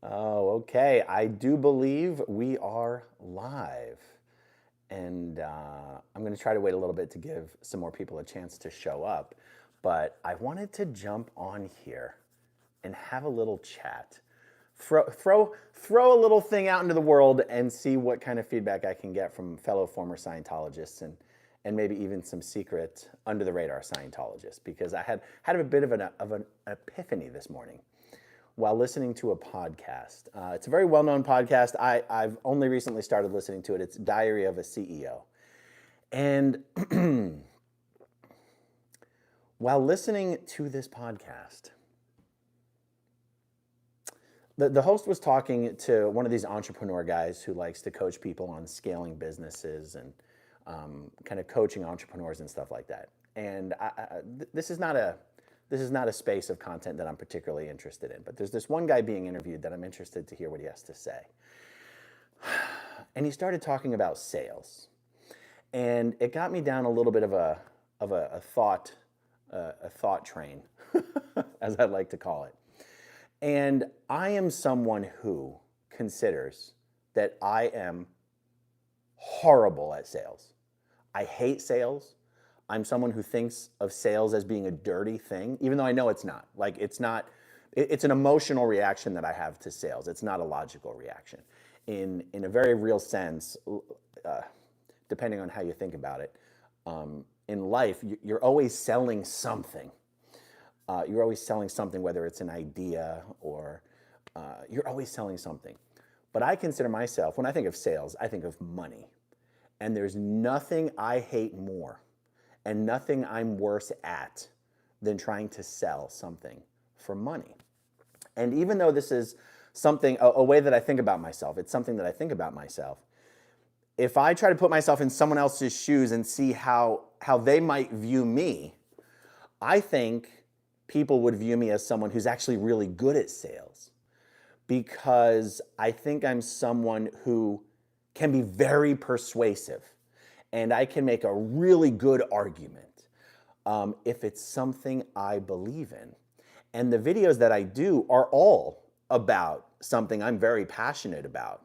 Oh, okay. I do believe we are live. And I'm going to try to wait a little bit to give some more people a chance to show up. But I wanted to jump on here and have a little chat. Throw a little thing out into the world and see what kind of feedback I can get from fellow former Scientologists and maybe even some secret under the radar Scientologists, because I had a bit of an epiphany this morning while listening to a podcast. It's a very well-known podcast. I've only recently started listening to it. It's Diary of a CEO. And while listening to this podcast, the host was talking to one of these entrepreneur guys who likes to coach people on scaling businesses and kind of coaching entrepreneurs and stuff like that. And this is not a space of content that I'm particularly interested in, but there's this one guy being interviewed that I'm interested to hear what he has to say. And he started talking about sales, and it got me down a little bit of a thought train, as I like to call it. And I am someone who considers that I am horrible at sales. I hate sales. I'm someone who thinks of sales as being a dirty thing, even though I know it's not. Like, it's not, it's an emotional reaction that I have to sales. It's not a logical reaction. In a very real sense, depending on how you think about it, in life, you're always selling something. You're always selling something, whether it's an idea or you're always selling something. But I consider myself, when I think of sales, I think of money. And there's nothing I hate more and nothing I'm worse at than trying to sell something for money. And even though this is something, a way that I think about myself, it's something that I think about myself. If I try to put myself in someone else's shoes and see how they might view me, I think people would view me as someone who's actually really good at sales, because I think I'm someone who can be very persuasive and I can make a really good argument if it's something I believe in. And the videos that I do are all about something I'm very passionate about,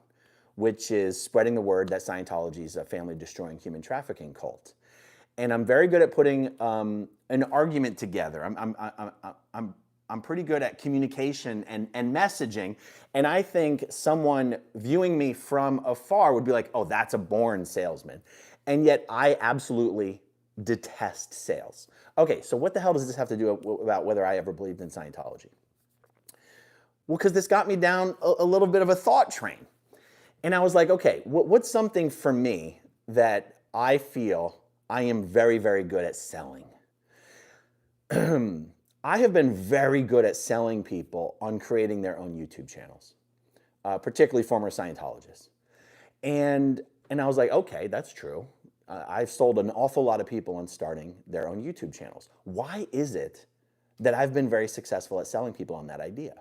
which is spreading the word that Scientology is a family-destroying human trafficking cult. And I'm very good at putting an argument together. I'm pretty good at communication and messaging. And I think someone viewing me from afar would be like, oh, that's a born salesman. And yet I absolutely detest sales. Okay, so what the hell does this have to do about whether I ever believed in Scientology? Well, because this got me down a little bit of a thought train. And I was like, okay, what's something for me that I feel I am very, very good at selling? I have been very good at selling people on creating their own YouTube channels, particularly former Scientologists. And I was like, okay, that's true. I've sold an awful lot of people on starting their own YouTube channels. Why is it that I've been very successful at selling people on that idea?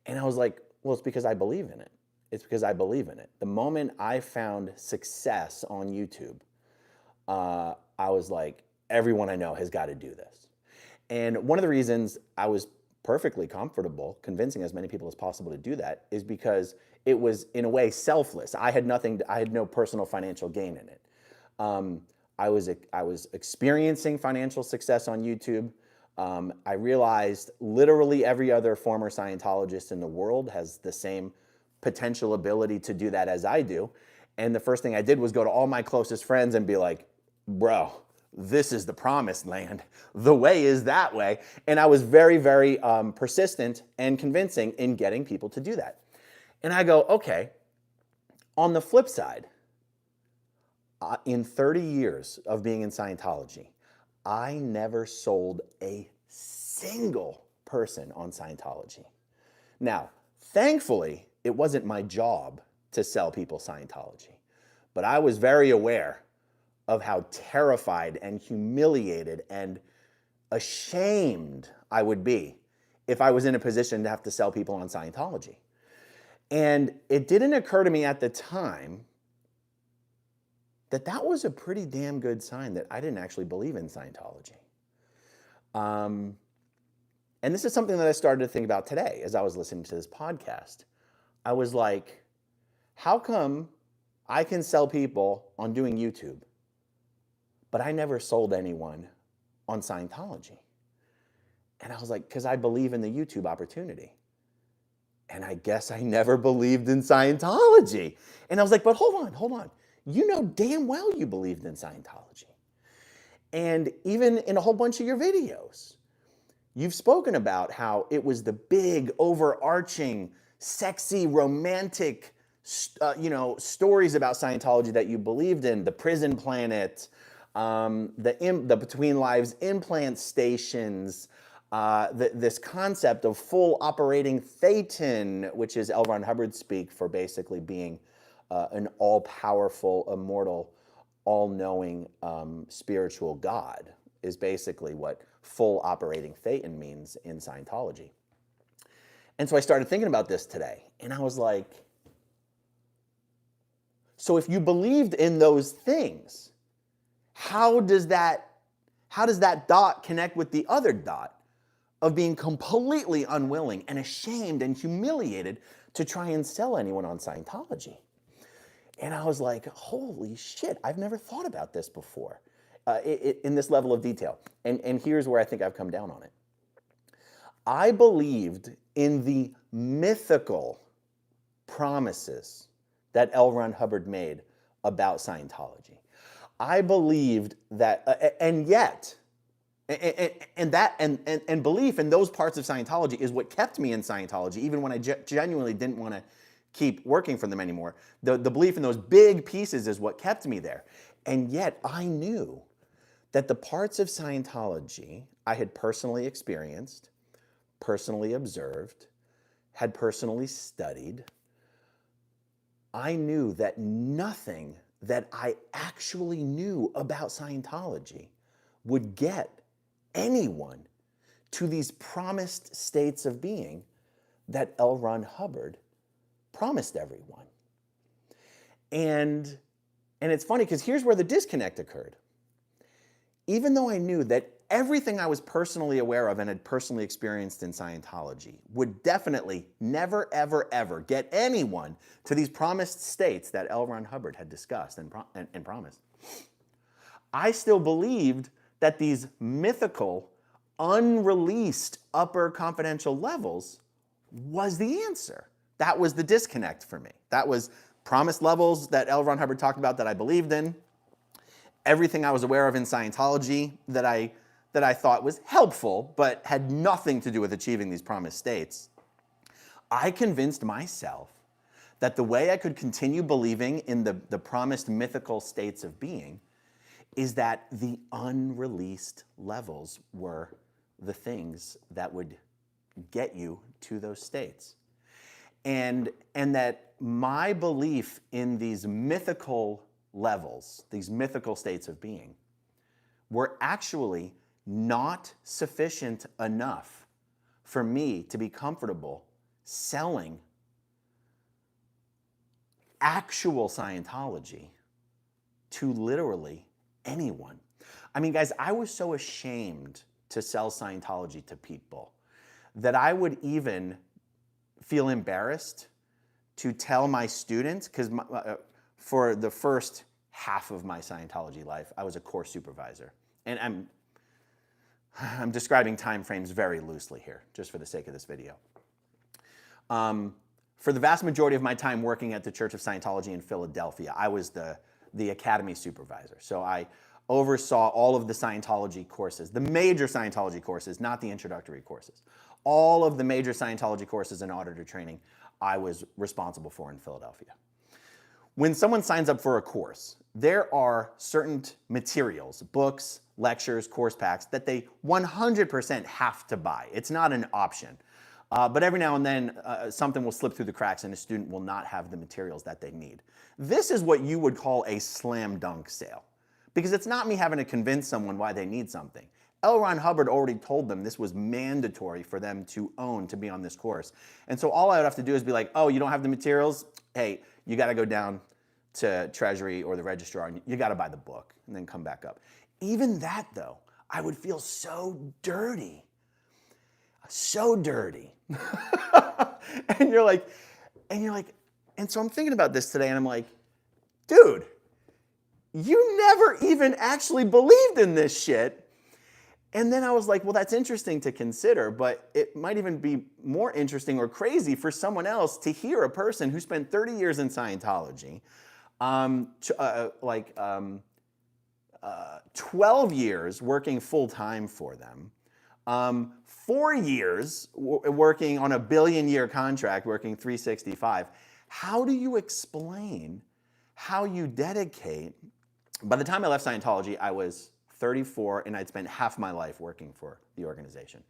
And I was like, well, it's because I believe in it. It's because I believe in it. The moment I found success on YouTube, I was like, everyone I know has got to do this. And one of the reasons I was perfectly comfortable convincing as many people as possible to do that is because it was, in a way, selfless. I had no personal financial gain in it. I was experiencing financial success on YouTube. I realized literally every other former Scientologist in the world has the same potential ability to do that as I do. And the first thing I did was go to all my closest friends and be like, bro, this is the promised land. The way is that way. And I was very, very persistent and convincing in getting people to do that. And I go, okay, on the flip side, in 30 years of being in Scientology, I never sold a single person on Scientology. Now, thankfully, it wasn't my job to sell people Scientology, but I was very aware of how terrified and humiliated and ashamed I would be if I was in a position to have to sell people on Scientology. And it didn't occur to me at the time that that was a pretty damn good sign that I didn't actually believe in Scientology. And this is something that I started to think about today as I was listening to this podcast. I was like, how come I can sell people on doing YouTube, but I never sold anyone on Scientology? And I was like, because I believe in the YouTube opportunity. And I guess I never believed in Scientology. And I was like, but hold on. You know damn well you believed in Scientology. And even in a whole bunch of your videos, you've spoken about how it was the big, overarching, sexy, romantic, stories about Scientology that you believed in. The prison planet, the between lives implant stations, this concept of full operating thetan, which is L. Ron Hubbard speak for basically being an all-powerful, immortal, all-knowing spiritual God, is basically what full operating thetan means in Scientology. And so I started thinking about this today, and I was like, so if you believed in those things, how does that dot connect with the other dot of being completely unwilling and ashamed and humiliated to try and sell anyone on Scientology? And I was like, holy shit, I've never thought about this before in this level of detail. And here's where I think I've come down on it. I believed in the mythical promises that L. Ron Hubbard made about Scientology. I believed that, and belief in those parts of Scientology is what kept me in Scientology, even when I genuinely didn't want to keep working for them anymore. The belief in those big pieces is what kept me there. And yet I knew that the parts of Scientology I had personally experienced, personally observed, had personally studied. I knew that nothing that I actually knew about Scientology would get anyone to these promised states of being that L. Ron Hubbard promised everyone. And it's funny because here's where the disconnect occurred. Even though I knew that everything I was personally aware of and had personally experienced in Scientology would definitely never, ever, ever get anyone to these promised states that L. Ron Hubbard had discussed and promised, I still believed that these mythical, unreleased upper confidential levels was the answer. That was the disconnect for me. That was promised levels that L. Ron Hubbard talked about that I believed in. Everything I was aware of in Scientology that I thought was helpful, but had nothing to do with achieving these promised states. I convinced myself that the way I could continue believing in the promised mythical states of being is that the unreleased levels were the things that would get you to those states. And that my belief in these mythical levels, these mythical states of being, were actually not sufficient enough for me to be comfortable selling actual Scientology to literally anyone. I mean, guys, I was so ashamed to sell Scientology to people that I would even feel embarrassed to tell my students, because for the first half of my Scientology life, I was a course supervisor. And I'm describing time frames very loosely here, just for the sake of this video. For the vast majority of my time working at the Church of Scientology in Philadelphia, I was the academy supervisor. So I oversaw all of the Scientology courses, the major Scientology courses, not the introductory courses. All of the major Scientology courses and auditor training I was responsible for in Philadelphia. When someone signs up for a course, there are certain materials, books, lectures, course packs that they 100% have to buy. It's not an option. But every now and then, something will slip through the cracks and a student will not have the materials that they need. This is what you would call a slam dunk sale, because it's not me having to convince someone why they need something. L. Ron Hubbard already told them this was mandatory for them to own to be on this course. And so all I would have to do is be like, oh, you don't have the materials? Hey, you got to go down to Treasury or the registrar and you got to buy the book and then come back up. Even that, though, I would feel so dirty. So dirty. And you're like, And you're like, and so I'm thinking about this today, and I'm like, dude, you never even actually believed in this shit. And then I was like, well, that's interesting to consider, but it might even be more interesting or crazy for someone else to hear a person who spent 30 years in Scientology, 12 years working full time for them, 4 years working on a billion-year contract, working 365. How do you explain how you dedicate? By the time I left Scientology, I was 34 and I'd spent half my life working for the organization.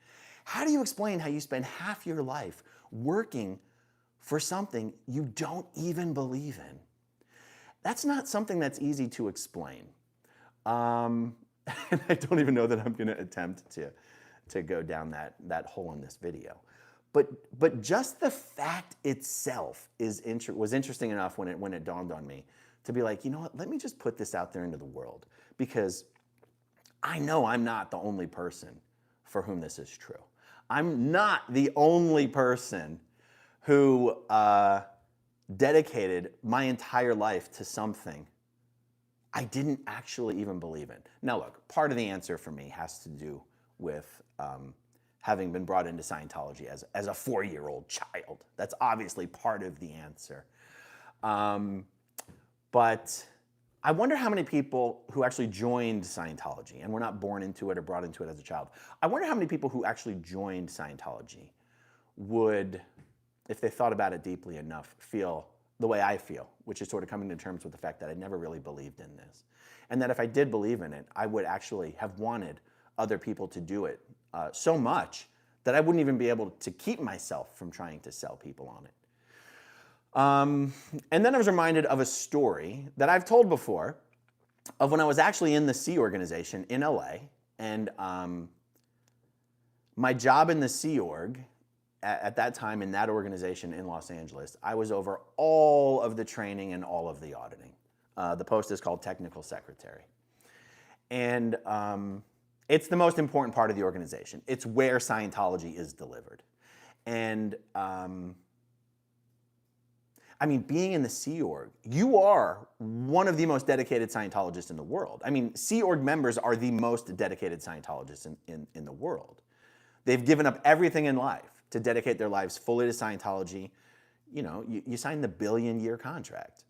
How do you explain how you spend half your life working for something you don't even believe in? That's not something that's easy to explain. And I don't even know that I'm going to attempt to go down that hole in this video. But just the fact itself was interesting enough when it dawned on me to be like, you know what, let me just put this out there into the world, because I know I'm not the only person for whom this is true. I'm not the only person who dedicated my entire life to something I didn't actually even believe in. Now look, part of the answer for me has to do with having been brought into Scientology as a 4-year-old child. That's obviously part of the answer. But I wonder how many people who actually joined Scientology and were not born into it or brought into it as a child, I wonder how many people who actually joined Scientology would, if they thought about it deeply enough, feel the way I feel, which is sort of coming to terms with the fact that I never really believed in this. And that if I did believe in it, I would actually have wanted other people to do it so much that I wouldn't even be able to keep myself from trying to sell people on it. And then I was reminded of a story that I've told before of when I was actually in the Sea Organization in LA. And my job in the Sea Org, at that time in that organization in Los Angeles, I was over all of the training and all of the auditing. The post is called Technical Secretary. And it's the most important part of the organization. It's where Scientology is delivered. And I mean, being in the Sea Org, you are one of the most dedicated Scientologists in the world. I mean, Sea Org members are the most dedicated Scientologists in the world. They've given up everything in life to dedicate their lives fully to Scientology. You know, you sign the billion-year contract.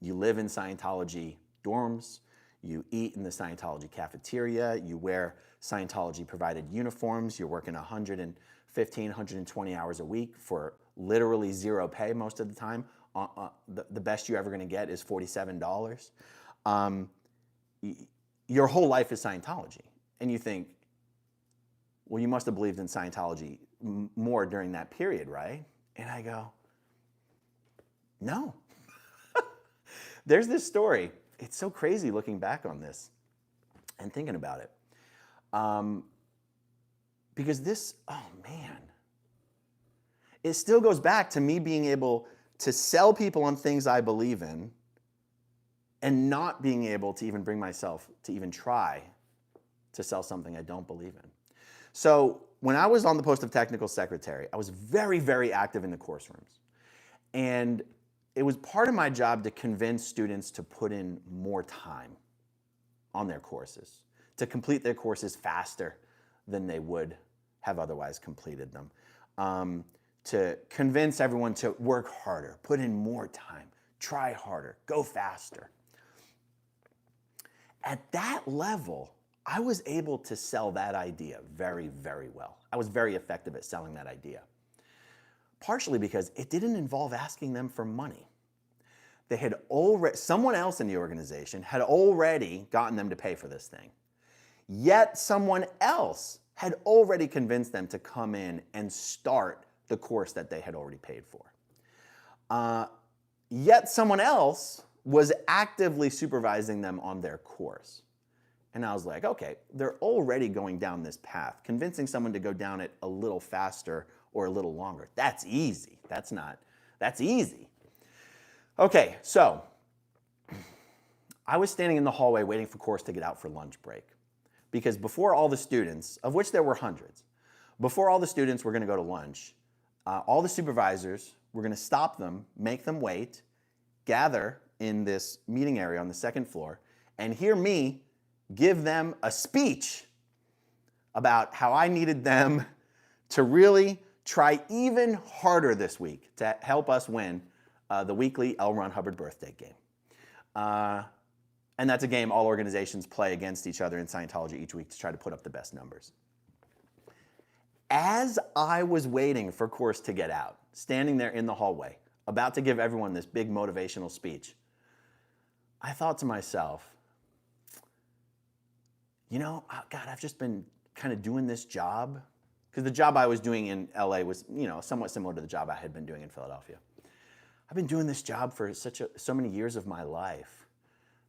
You live in Scientology dorms. You eat in the Scientology cafeteria. You wear Scientology-provided uniforms. You're working 115, 120 hours a week for literally zero pay most of the time. The best you're ever going to get is $47. Your whole life is Scientology. And you think, well, you must have believed in Scientology more during that period, right? And I go, no. There's this story. It's so crazy looking back on this and thinking about it. Because this, oh man, it still goes back to me being able to sell people on things I believe in and not being able to even bring myself to even try to sell something I don't believe in. So when I was on the post of technical secretary, I was very, very active in the course rooms. And it was part of my job to convince students to put in more time on their courses, to complete their courses faster than they would have otherwise completed them, to convince everyone to work harder, put in more time, try harder, go faster. At that level, I was able to sell that idea very, very well. I was very effective at selling that idea. Partially because it didn't involve asking them for money. They had someone else in the organization had already gotten them to pay for this thing. Yet someone else had already convinced them to come in and start the course that they had already paid for. Yet someone else was actively supervising them on their course. And I was like, okay, they're already going down this path. Convincing someone to go down it a little faster or a little longer, that's easy. That's easy. Okay, so I was standing in the hallway waiting for course to get out for lunch break. Because before all the students, of which there were hundreds, before all the students were going to go to lunch, all the supervisors We're going to stop them, make them wait, gather in this meeting area on the second floor, and hear me give them a speech about how I needed them to really try even harder this week to help us win the weekly L. Ron Hubbard birthday game. And that's a game all organizations play against each other in Scientology each week to try to put up the best numbers. As I was waiting for course to get out, standing there in the hallway, about to give everyone this big motivational speech, I thought to myself, you know, God, I've just been kind of doing this job, because the job I was doing in LA was, you know, somewhat similar to the job I had been doing in Philadelphia. I've been doing this job for so many years of my life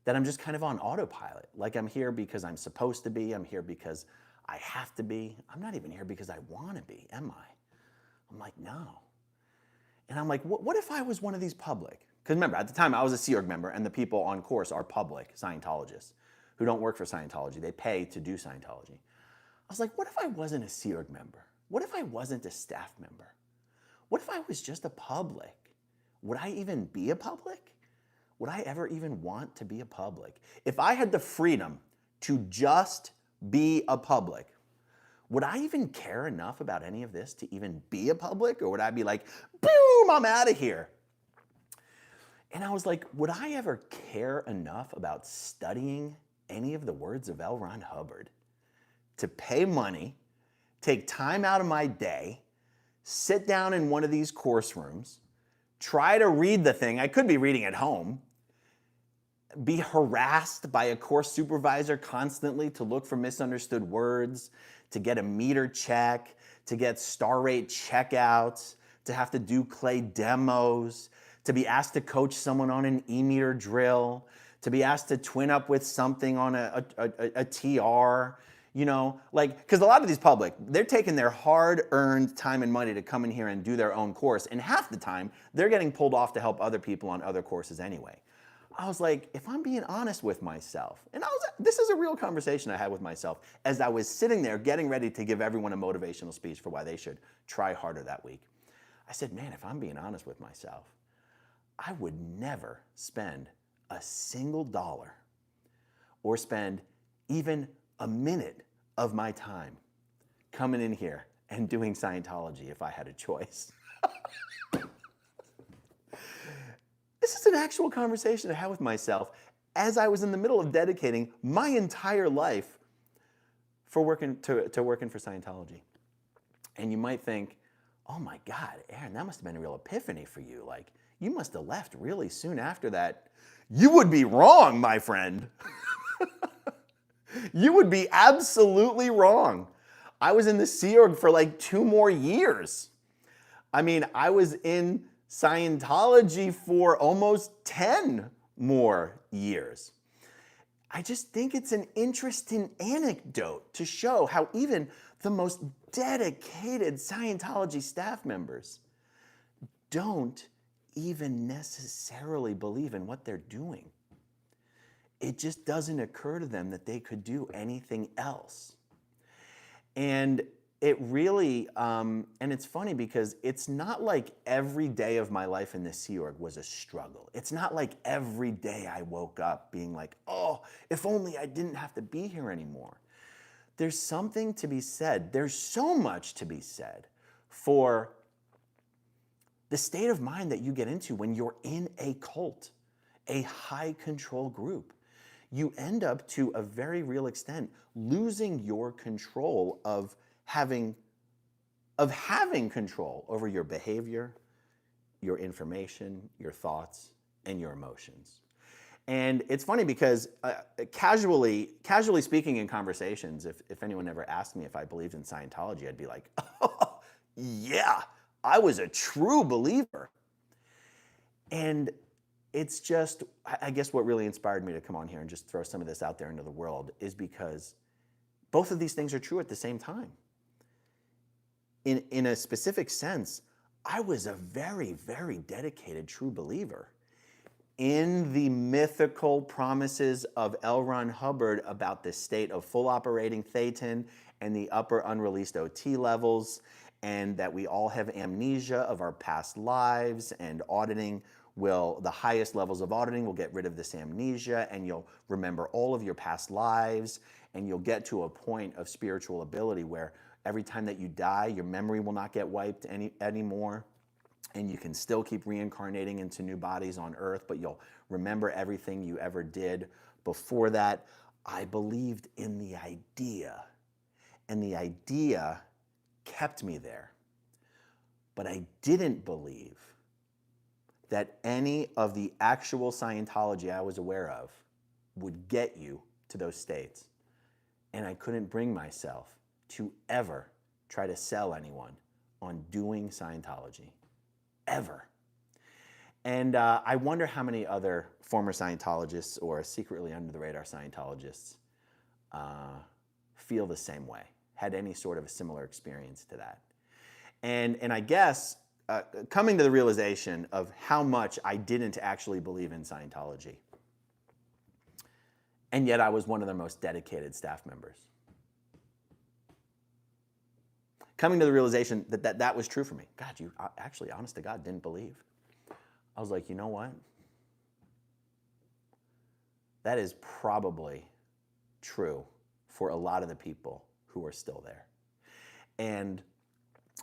that I'm just kind of on autopilot. Like, I'm here because I'm supposed to be. I'm here because I have to be. I'm not even here because I want to be, am I? I'm like, no. And I'm like, what if I was one of these public? Because remember, at the time, I was a Sea Org member, and the people on course are public Scientologists who don't work for Scientology. They pay to do Scientology. I was like, what if I wasn't a Sea Org member? What if I wasn't a staff member? What if I was just a public? Would I even be a public? Would I ever even want to be a public? If I had the freedom to just be a public, would I even care enough about any of this to even be a public? Or would I be like, boom, I'm out of here? And I was like, would I ever care enough about studying any of the words of L. Ron Hubbard to pay money, take time out of my day, sit down in one of these course rooms, try to read the thing I could be reading at home, be harassed by a course supervisor constantly to look for misunderstood words, to get a meter check, to get star rate checkouts, to have to do clay demos, to be asked to coach someone on an e-meter drill, to be asked to twin up with something on a TR, you know, like, because a lot of these public, they're taking their hard-earned time and money to come in here and do their own course, and half the time, they're getting pulled off to help other people on other courses anyway. I was like, if I'm being honest with myself, and this is a real conversation I had with myself as I was sitting there getting ready to give everyone a motivational speech for why they should try harder that week. I said, man, if I'm being honest with myself, I would never spend a single dollar or spend even a minute of my time coming in here and doing Scientology if I had a choice. This is an actual conversation I had with myself as I was in the middle of dedicating my entire life for working to working for Scientology. And you might think, oh my God, Aaron, that must have been a real epiphany for you. Like, you must have left really soon after that. You would be wrong, my friend. You would be absolutely wrong. I was in the Sea Org for like 2 more years. I mean, I was in Scientology for almost 10 more years. I just think it's an interesting anecdote to show how even the most dedicated Scientology staff members don't even necessarily believe in what they're doing. It just doesn't occur to them that they could do anything else. And it really, and it's funny because it's not like every day of my life in the Sea Org was a struggle. It's not like every day I woke up being like, oh, if only I didn't have to be here anymore. There's something to be said. There's so much to be said for the state of mind that you get into when you're in a cult, a high control group. You end up, to a very real extent, losing your control of having control over your behavior, your information, your thoughts, and your emotions. And it's funny because casually speaking in conversations, if anyone ever asked me if I believed in Scientology, I'd be like, oh, yeah, I was a true believer. And it's just, I guess what really inspired me to come on here and just throw some of this out there into the world is because both of these things are true at the same time. In a specific sense, I was a very, very dedicated true believer in the mythical promises of L. Ron Hubbard about the state of full operating Thetan and the upper unreleased OT levels and that we all have amnesia of our past lives, and the highest levels of auditing will get rid of this amnesia, and you'll remember all of your past lives, and you'll get to a point of spiritual ability where every time that you die, your memory will not get wiped anymore, and you can still keep reincarnating into new bodies on earth, but you'll remember everything you ever did before that. I believed in the idea, and the idea kept me there. But I didn't believe that any of the actual Scientology I was aware of would get you to those states. And I couldn't bring myself to ever try to sell anyone on doing Scientology, ever. And I wonder how many other former Scientologists or secretly under the radar Scientologists feel the same way, had any sort of a similar experience to that. And I guess coming to the realization of how much I didn't actually believe in Scientology, and yet I was one of their most dedicated staff members. Coming to the realization that was true for me. God, you actually, honest to God, didn't believe. I was like, you know what? That is probably true for a lot of the people who are still there. And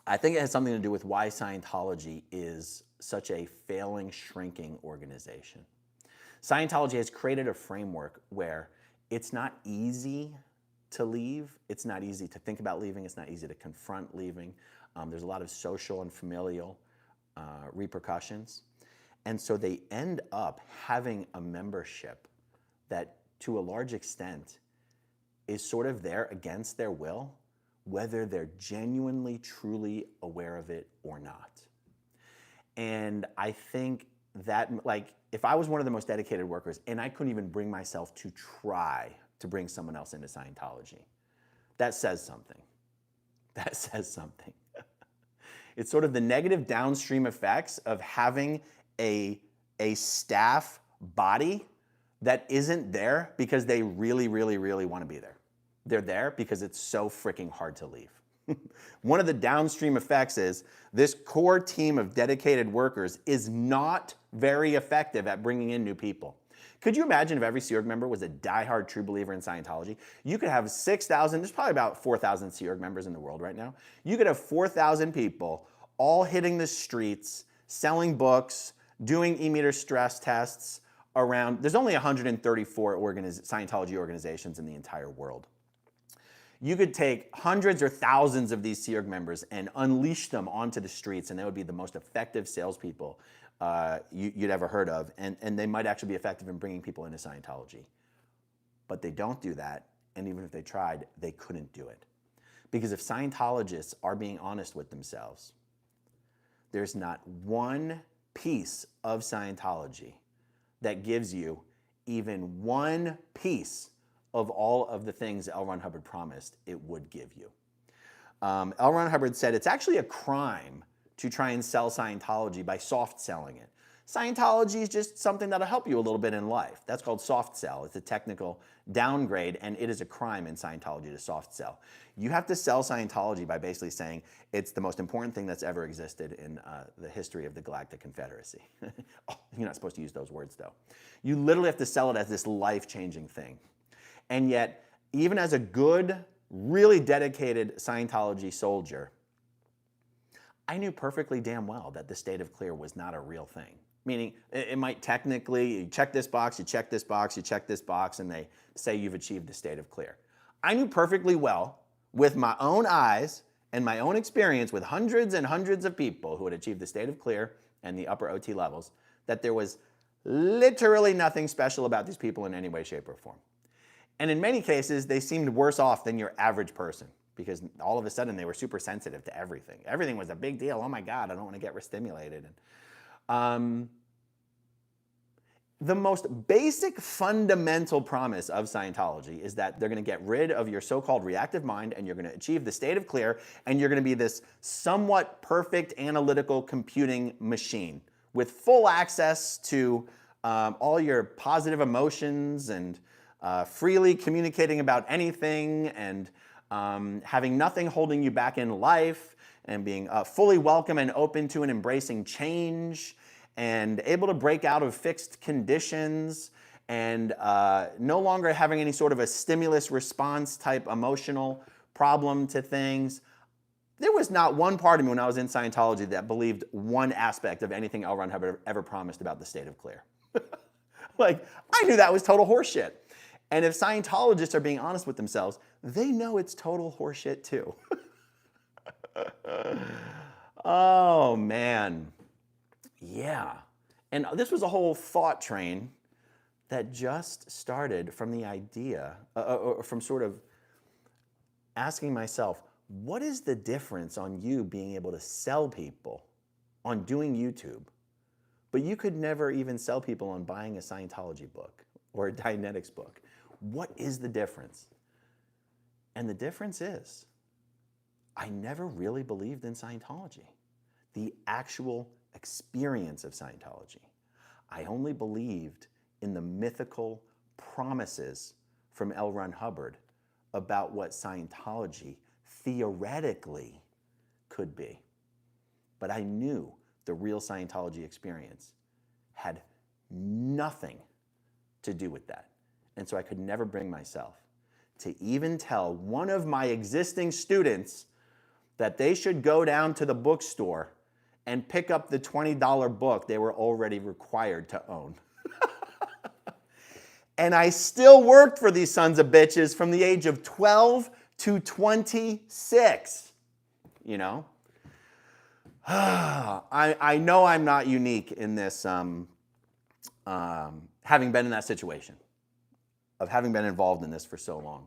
I think it has something to do with why Scientology is such a failing, shrinking organization. Scientology has created a framework where it's not easy to leave. It's not easy to think about leaving. It's not easy to confront leaving. There's a lot of social and familial repercussions. And so they end up having a membership that, to a large extent, is sort of there against their will, whether they're genuinely, truly aware of it or not. And I think that, like, if I was one of the most dedicated workers and I couldn't even bring myself to try to bring someone else into Scientology, that says something. That says something. It's sort of the negative downstream effects of having a staff body that isn't there because they really, really, really want to be there. They're there because it's so freaking hard to leave. One of the downstream effects is this core team of dedicated workers is not very effective at bringing in new people. Could you imagine if every Sea Org member was a diehard true believer in Scientology? You could have 6,000, there's probably about 4,000 Sea Org members in the world right now. You could have 4,000 people all hitting the streets, selling books, doing e-meter stress tests around, there's only 134 Scientology organizations in the entire world. You could take hundreds or thousands of these Sea Org members and unleash them onto the streets, and they would be the most effective salespeople you'd ever heard of, and they might actually be effective in bringing people into Scientology. But they don't do that, and even if they tried, they couldn't do it. Because if Scientologists are being honest with themselves, there's not one piece of Scientology that gives you even one piece of all of the things L. Ron Hubbard promised it would give you. L. Ron Hubbard said it's actually a crime to try and sell Scientology by soft selling it. Scientology is just something that'll help you a little bit in life. That's called soft sell. It's a technical downgrade, and it is a crime in Scientology to soft sell. You have to sell Scientology by basically saying it's the most important thing that's ever existed in the history of the Galactic Confederacy. Oh, you're not supposed to use those words, though. You literally have to sell it as this life-changing thing. And yet, even as a good, really dedicated Scientology soldier, I knew perfectly damn well that the state of clear was not a real thing. Meaning, it might technically, you check this box, you check this box, you check this box, and they say you've achieved the state of clear. I knew perfectly well, with my own eyes and my own experience with hundreds and hundreds of people who had achieved the state of clear and the upper OT levels, that there was literally nothing special about these people in any way, shape, or form. And in many cases, they seemed worse off than your average person, because all of a sudden they were super sensitive to everything. Everything was a big deal. Oh my God, I don't want to get stimulated. The most basic fundamental promise of Scientology is that they're going to get rid of your so-called reactive mind, and you're going to achieve the state of clear, and you're going to be this somewhat perfect analytical computing machine with full access to all your positive emotions and freely communicating about anything, and having nothing holding you back in life, and being fully welcome and open to and embracing change, and able to break out of fixed conditions, and no longer having any sort of a stimulus response type emotional problem to things. There was not one part of me when I was in Scientology that believed one aspect of anything L. Ron Hubbard ever promised about the state of clear. Like, I knew that was total horseshit. And if Scientologists are being honest with themselves, they know it's total horseshit too. Oh, man. Yeah. And this was a whole thought train that just started from the idea, from sort of asking myself, what is the difference on you being able to sell people on doing YouTube, but you could never even sell people on buying a Scientology book or a Dianetics book? What is the difference? And the difference is, I never really believed in Scientology, the actual experience of Scientology. I only believed in the mythical promises from L. Ron Hubbard about what Scientology theoretically could be. But I knew the real Scientology experience had nothing to do with that. And so I could never bring myself to even tell one of my existing students that they should go down to the bookstore and pick up the $20 book they were already required to own. And I still worked for these sons of bitches from the age of 12 to 26, you know? I know I'm not unique in this, having been in that situation, of having been involved in this for so long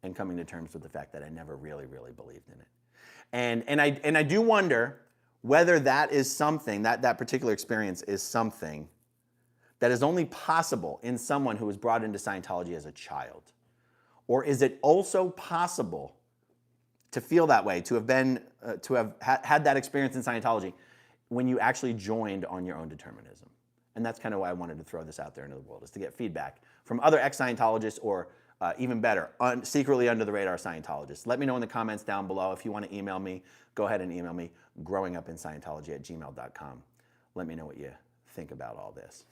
and coming to terms with the fact that I never really, really believed in it. And I do wonder whether that is something, that particular experience is something that is only possible in someone who was brought into Scientology as a child. Or is it also possible to feel that way, to have been, to have had that experience in Scientology when you actually joined on your own determinism? And that's kind of why I wanted to throw this out there into the world, is to get feedback from other ex-Scientologists, or even better, secretly under the radar Scientologists. Let me know in the comments down below. If you want to email me, go ahead and email me, growingupinscientology@gmail.com. Let me know what you think about all this.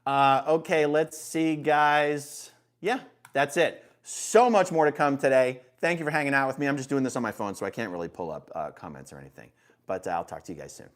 Okay, let's see, guys. Yeah, that's it. So much more to come today. Thank you for hanging out with me. I'm just doing this on my phone, so I can't really pull up comments or anything. But I'll talk to you guys soon.